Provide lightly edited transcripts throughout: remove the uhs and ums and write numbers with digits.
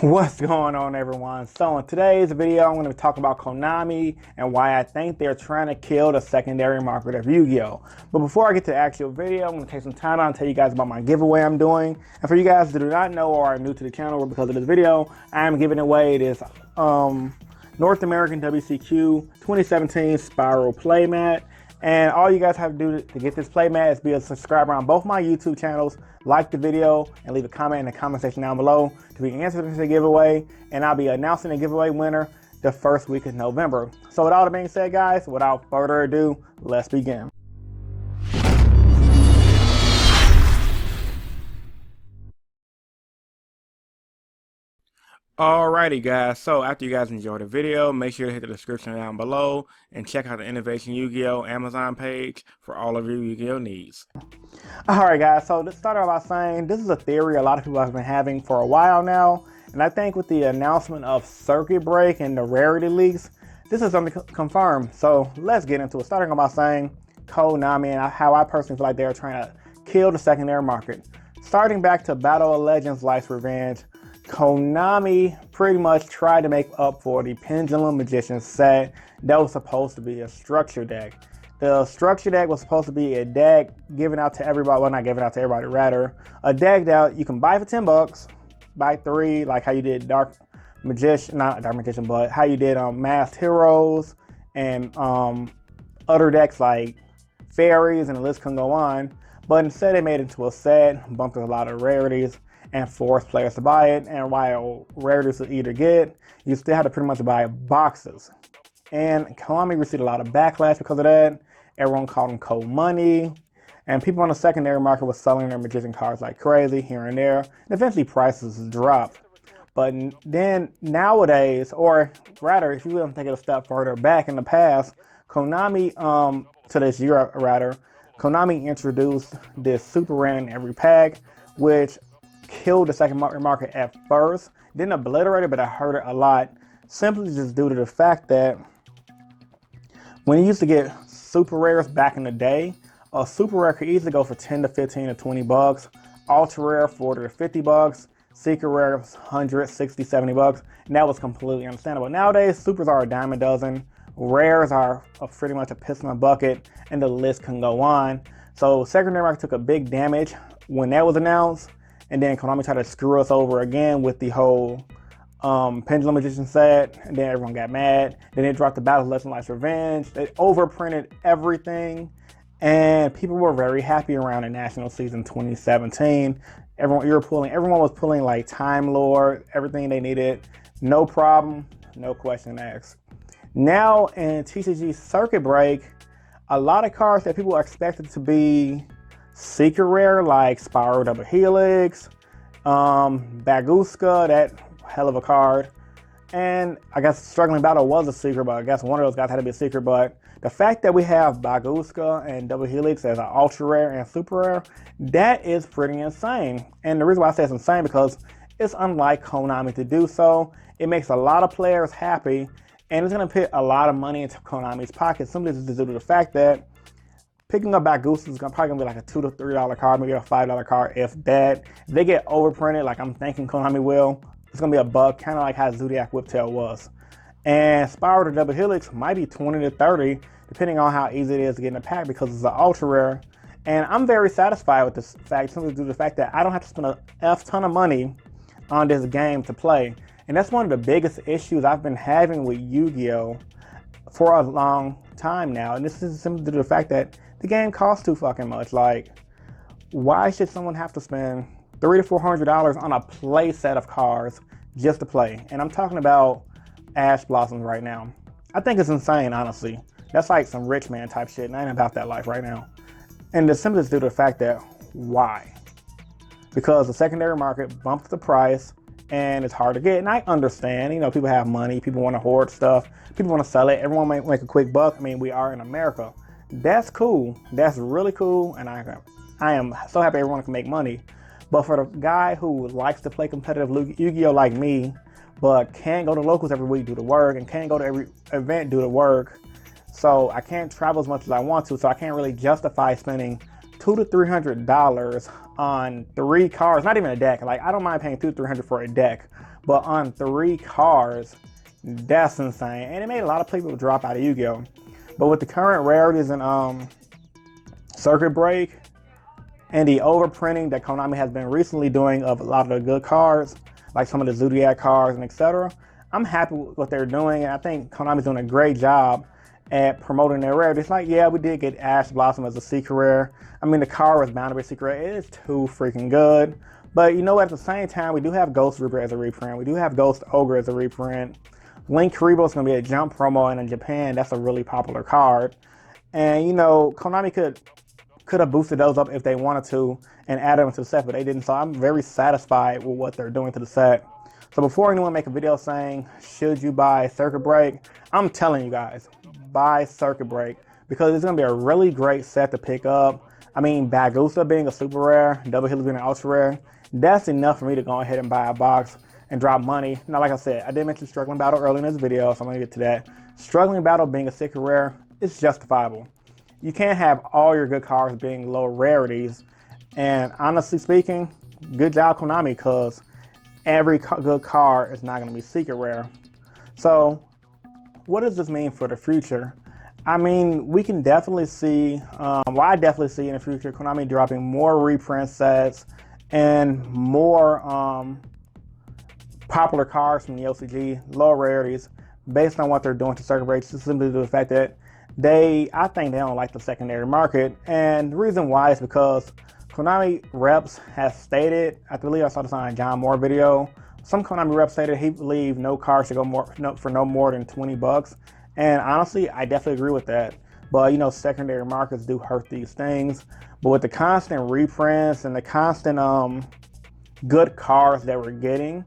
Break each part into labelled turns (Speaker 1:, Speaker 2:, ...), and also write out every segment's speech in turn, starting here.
Speaker 1: What's going on, everyone? So in today's video, I'm going to talk about Konami and why I think they're trying to kill the secondary market of Yu-Gi-Oh! But before I get to the actual video, I'm going to take some time out and tell you guys about my giveaway I'm doing. And for you guys that do not know or are new to the channel because of this video, I am giving away this North American WCQ 2017 Spiral Playmat. And all you guys have to do to get this playmat is be a subscriber on both my YouTube channels, like the video, and leave a comment in the comment section down below to be entered into the giveaway. And I'll be announcing the giveaway winner the first week of November. So with all that being said, guys, without further ado, let's begin. Alrighty guys, so after you guys enjoyed the video, make sure to hit the description down below and check out the Innovation Yu-Gi-Oh! Amazon page for all of your Yu-Gi-Oh! Needs. Alright guys, so let's start off by saying this is a theory a lot of people have been having for a while now, and I think with the announcement of Circuit Break and the rarity leaks, this is something confirmed. So let's get into it. Starting off by saying Konami and how I personally feel like they're trying to kill the secondary market. Starting back to Battle of Legends Life's Revenge, Konami pretty much tried to make up for the Pendulum Magician set that was supposed to be a structure deck. The structure deck was supposed to be a deck given out to everybody, well, not given out to everybody, rather, a deck that you can buy for 10 bucks, buy 3, like how you did Dark Magician, not Dark Magician, but how you did Masked Heroes and other decks like Fairies, and the list can go on. But instead they made it into a set, bumped with a lot of rarities, and forced players to buy it. And while rarities would either get, you still had to pretty much buy boxes. And Konami received a lot of backlash because of that. Everyone called them cold money. And people on the secondary market were selling their magician cards like crazy here and there. And eventually prices dropped. But then nowadays, or rather, if you want to take it a step further back in the past, Konami, to this year rather, Konami introduced this super rare in every pack, which killed the secondary market at first. Didn't obliterate it, but I hurt it a lot, simply just due to the fact that when you used to get super rares back in the day, a super rare could easily go for 10 to 15 to 20 bucks, ultra rare 40 to 50 bucks, secret rare 100, 60, 70 bucks, and that was completely understandable. Nowadays, supers are a dime a dozen, rares are pretty much a piss in a bucket, and the list can go on. So secondary market took a big damage when that was announced. And then Konami tried to screw us over again with the whole Pendulum Magician set. And then everyone got mad. Then they dropped the Battle of Legends Life's Revenge. They overprinted everything. And people were very happy around the National Season 2017. Everyone was pulling like Time Lord, everything they needed. No problem, no question asked. Now in TCG Circuit Break, a lot of cards that people expected to be secret rare, like Spyral Double Helix, Baguska, that hell of a card. And I guess Struggling Battle was a secret, but I guess one of those guys had to be a secret. But the fact that we have Baguska and Double Helix as an ultra rare and super rare, that is pretty insane. And the reason why I say it's insane because it's unlike Konami to do so. It makes a lot of players happy, and it's going to put a lot of money into Konami's pocket simply due to the fact that picking up Baguska is probably going to be like a $2 to $3 card, maybe a $5 card, if that. If they get overprinted, like I'm thinking Konami will, it's going to be a buck, kind of like how Zodiac Whiptail was. And Spyral to Double Helix might be 20 to 30, depending on how easy it is to get in the pack because it's an ultra rare. And I'm very satisfied with this fact, simply due to the fact that I don't have to spend a F-ton of money on this game to play. And that's one of the biggest issues I've been having with Yu-Gi-Oh! For a long time now. And this is simply due to the fact that the game costs too fucking much. Like, why should someone have to spend $300 to $400 on a play set of cards just to play? And I'm talking about Ash Blossoms right now. I think it's insane, honestly. That's like some rich man type shit, and I ain't about that life right now. And the simplest due to the fact that, why? Because the secondary market bumped the price, and it's hard to get. And I understand, you know, people have money, people want to hoard stuff, people want to sell it, everyone might make a quick buck. I mean, we are in America. That's cool. That's really cool, and I am so happy everyone can make money. But for the guy who likes to play competitive Yu-Gi-Oh! Like me, but can't go to locals every week due to work, and can't go to every event due to work, so I can't travel as much as I want to, so I can't really justify spending $200 to $300 on 3 cards, not even a deck. Like, I don't mind paying $200 to $300 for a deck, But on 3 cars, that's insane. And it made a lot of people drop out of Yu-Gi-Oh! But with the current rarities and circuit break and the overprinting that Konami has been recently doing of a lot of the good cards, like some of the Zodiac cards and etc., I'm happy with what they're doing. And I think Konami's doing a great job at promoting their rarities. Like, yeah, we did get Ash Blossom as a secret rare. I mean, the card was bound to be a secret rare. It is too freaking good. But you know what, at the same time, we do have Ghost Reaper as a reprint. We do have Ghost Ogre as a reprint. Link Karibo is going to be a jump promo, and in Japan, that's a really popular card. And, you know, Konami could have boosted those up if they wanted to and added them to the set, but they didn't. So I'm very satisfied with what they're doing to the set. So before anyone make a video saying, should you buy Circuit Break, I'm telling you guys, buy Circuit Break, because it's going to be a really great set to pick up. I mean, Bagusa being a super rare, Double Helix being an ultra rare, that's enough for me to go ahead and buy a box and drop money. Now, like I said, I did mention Struggling Battle earlier in this video, so I'm going to get to that. Struggling Battle being a secret rare, it's justifiable. You can't have all your good cards being low rarities. And honestly speaking, good job Konami, because every good card is not going to be secret rare. So what does this mean for the future? I mean, we can definitely see, I definitely see in the future Konami dropping more reprint sets and more popular cards from the OCG, low rarities, based on what they're doing to circuit breaks, just simply due to the fact that I think they don't like the secondary market. And the reason why is because Konami reps has stated, I believe I saw this on a John Moore video, some Konami reps stated he believed no card should go for no more than 20 bucks. And honestly, I definitely agree with that. But you know, secondary markets do hurt these things. But with the constant reprints and the constant good cards that we're getting,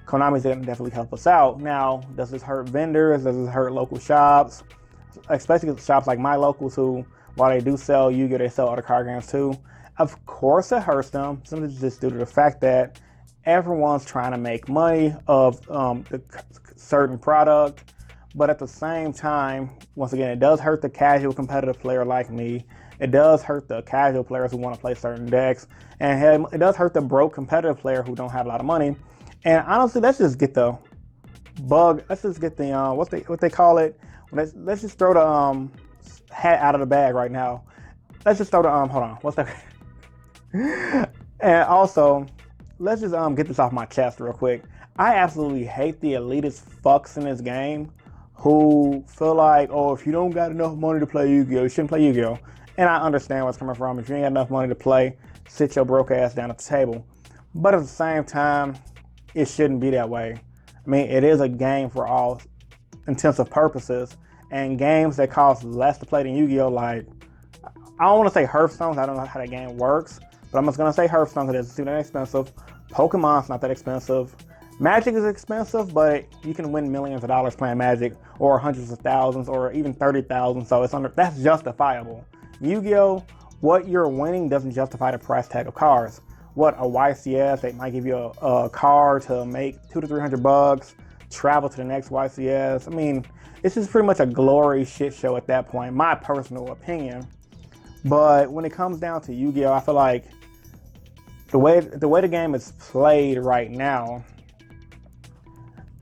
Speaker 1: Konami's going to definitely help us out. Now, does this hurt vendors? Does this hurt local shops? Especially shops like my locals who, while they do sell Yu-Gi-Oh, they sell other card games too. Of course it hurts them, simply just due to the fact that everyone's trying to make money of the certain product. But at the same time, once again, it does hurt the casual competitive player like me. It does hurt the casual players who want to play certain decks. And it does hurt the broke competitive player who don't have a lot of money. And honestly, let's just get the bug. Let's just get the, what they call it. Let's just throw the hat out of the bag right now. Let's just throw the, hold on, what's that? And also, let's just get this off my chest real quick. I absolutely hate the elitist fucks in this game who feel like, oh, if you don't got enough money to play Yu-Gi-Oh, you shouldn't play Yu-Gi-Oh. And I understand where it's coming from. If you ain't got enough money to play, sit your broke ass down at the table. But at the same time, it shouldn't be that way. I mean, it is a game for all intensive purposes, and games that cost less to play than Yu-Gi-Oh, like, I don't want to say Hearthstone, I don't know how that game works, but I'm just going to say Hearthstone because it's too that expensive. Pokemon's not that expensive. Magic is expensive, but you can win millions of dollars playing Magic, or hundreds of thousands, or even 30,000. So that's justifiable. Yu-Gi-Oh, what you're winning doesn't justify the price tag of cards. What, a YCS, they might give you a card to make $200 to $300, travel to the next YCS. I mean, it's just pretty much a glory shit show at that point, my personal opinion. But when it comes down to Yu-Gi-Oh, I feel like the way the game is played right now,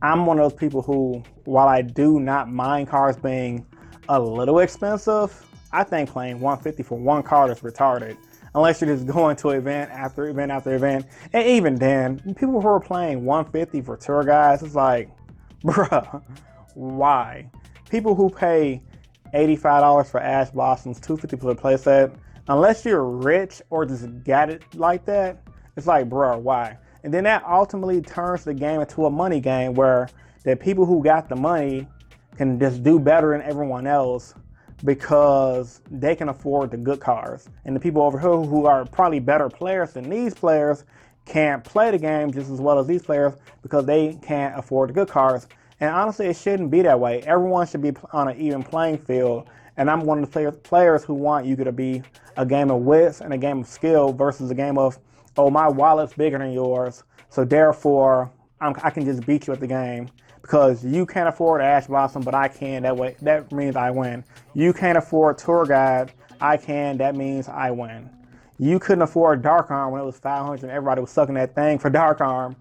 Speaker 1: I'm one of those people who, while I do not mind cards being a little expensive, I think playing $150 for one card is retarded. Unless you're just going to event after event after event. And even then, people who are playing $150 for tour guides, it's like, bruh, why? People who pay $85 for Ash Blossoms, $250 for the playset, unless you're rich or just got it like that, it's like, bruh, why? And then that ultimately turns the game into a money game where the people who got the money can just do better than everyone else because they can afford the good cards. And the people over here who are probably better players than these players can't play the game just as well as these players because they can't afford the good cards. And honestly, it shouldn't be that way. Everyone should be on an even playing field. And I'm one of the players who want Yu-Gi-Oh to be a game of wits and a game of skill versus a game of, oh, my wallet's bigger than yours, so therefore I can just beat you at the game. Because you can't afford Ash Blossom, but I can. That means I win. You can't afford Tour Guide. I can. That means I win. You couldn't afford Dark Arm when it was 500 and everybody was sucking that thing for Dark Arm.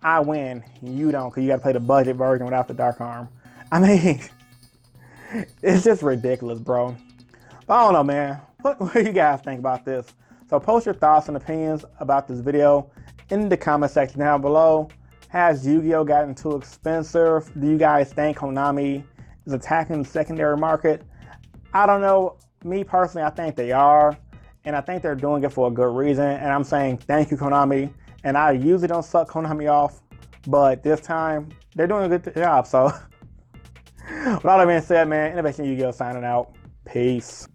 Speaker 1: I win, you don't, because you got to play the budget version without the dark arm. I mean, it's just ridiculous, bro. But I don't know, man. What do you guys think about this? So post your thoughts and opinions about this video in the comment section down below. Has Yu-Gi-Oh gotten too expensive? Do you guys think Konami is attacking the secondary market? I don't know. Me personally, I think they are. And I think they're doing it for a good reason. And I'm saying thank you, Konami. And I usually don't suck Konami off, but this time they're doing a good job. So with all that being said, man, Innovation Yu-Gi-Oh signing out. Peace.